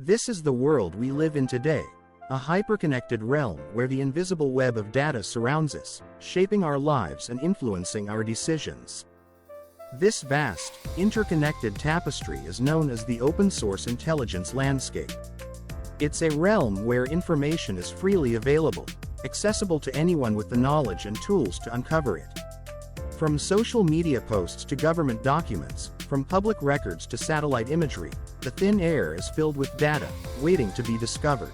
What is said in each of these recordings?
This is the world we live in today, a hyperconnected realm where the invisible web of data surrounds us, shaping our lives and influencing our decisions. This vast, interconnected tapestry is known as the open-source intelligence landscape. It's a realm where information is freely available, accessible to anyone with the knowledge and tools to uncover it. From social media posts to government documents, from public records to satellite imagery, the thin air is filled with data, waiting to be discovered.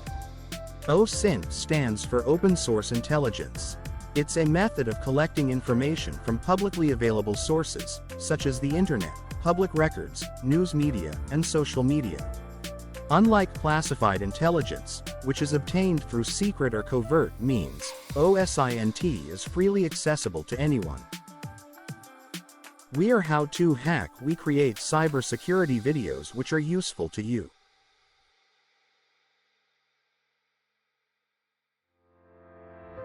OSINT stands for Open Source Intelligence. It's a method of collecting information from publicly available sources, such as the internet, public records, news media, and social media. Unlike classified intelligence, which is obtained through secret or covert means, OSINT is freely accessible to anyone. We are HOW2HACK. We create cybersecurity videos which are useful to you.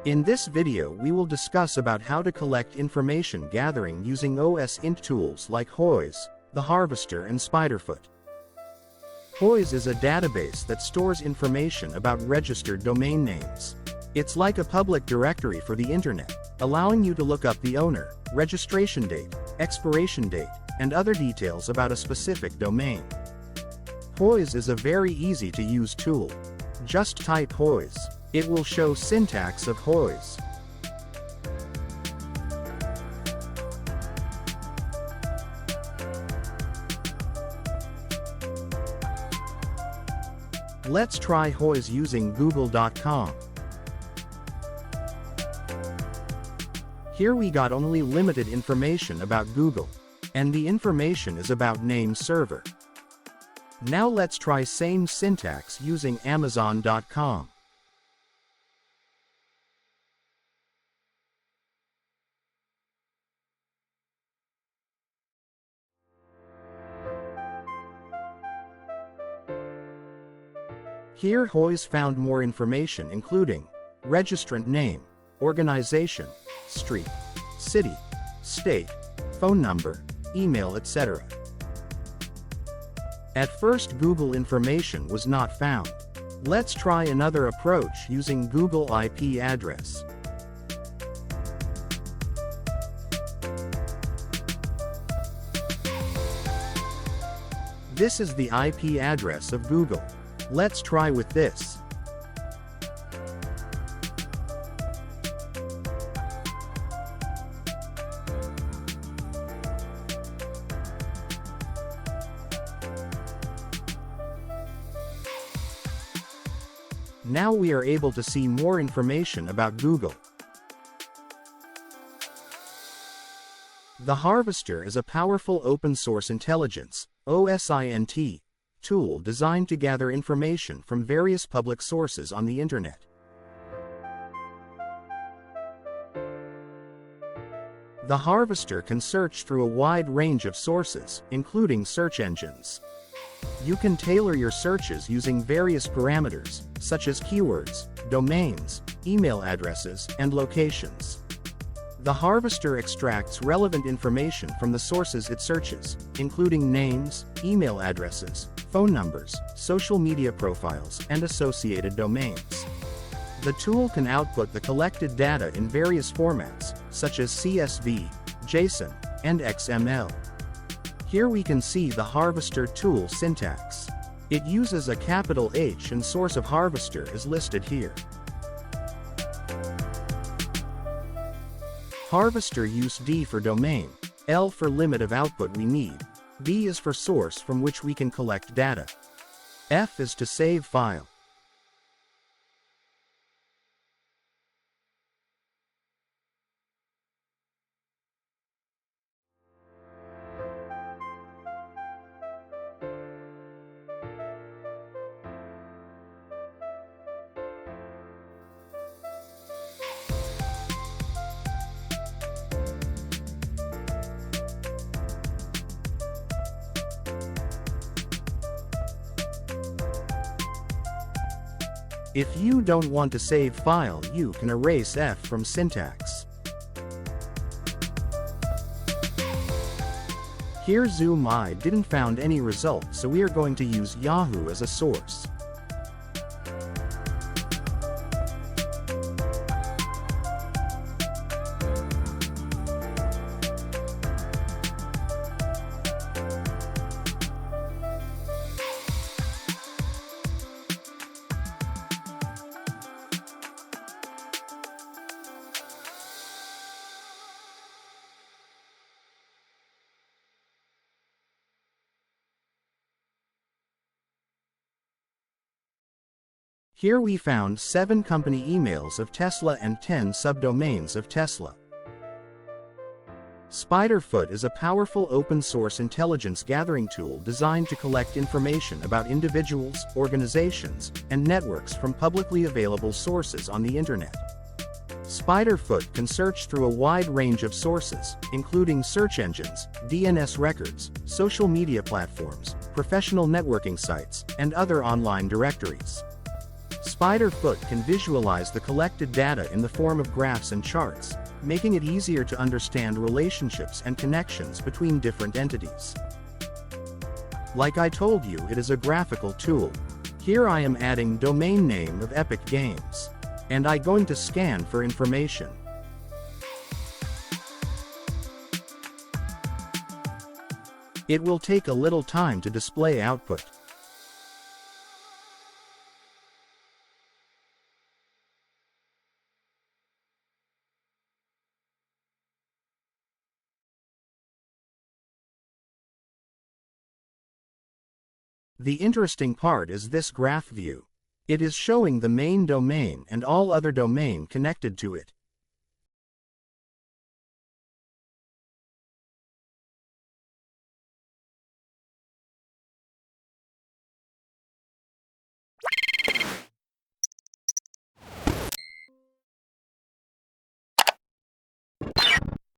In this video we will discuss about how to collect information gathering using OSINT tools like Whois, theHarvester and Spiderfoot. Whois is a database that stores information about registered domain names. It's like a public directory for the internet, allowing you to look up the owner, registration date, expiration date, and other details about a specific domain. Whois is a very easy to use tool. Just type Whois. It will show syntax of Whois. Let's try Whois using google.com. Here we got only limited information about Google, and the information is about name server. Now let's try same syntax using amazon.com. Here Whois found more information including registrant name, organization, street, city, state, phone number, email, etc. At first Google information was not found. Let's try another approach using Google IP address. This is the IP address of Google. Let's try with this. Now we are able to see more information about Google. theHarvester is a powerful open-source intelligence, OSINT, tool designed to gather information from various public sources on the internet. theHarvester can search through a wide range of sources, including search engines. You can tailor your searches using various parameters, such as keywords, domains, email addresses, and locations. theHarvester extracts relevant information from the sources it searches, including names, email addresses, phone numbers, social media profiles, and associated domains. The tool can output the collected data in various formats, such as CSV, JSON, and XML. Here we can see theHarvester tool syntax. It uses a capital H and source of harvester is listed here. Harvester use D for domain, L for limit of output we need, B is for source from which we can collect data, F is to save file. If you don't want to save file, you can erase F from syntax. Here Zoom didn't found any results, so we are going to use Yahoo as a source. Here we found 7 company emails of Tesla and 10 subdomains of Tesla. Spiderfoot is a powerful open-source intelligence gathering tool designed to collect information about individuals, organizations, and networks from publicly available sources on the Internet. Spiderfoot can search through a wide range of sources, including search engines, DNS records, social media platforms, professional networking sites, and other online directories. Spiderfoot can visualize the collected data in the form of graphs and charts, making it easier to understand relationships and connections between different entities. Like I told you, it is a graphical tool. Here I am adding domain name of Epic Games. And I'm going to scan for information. It will take a little time to display output. The interesting part is this graph view. It is showing the main domain and all other domain connected to it.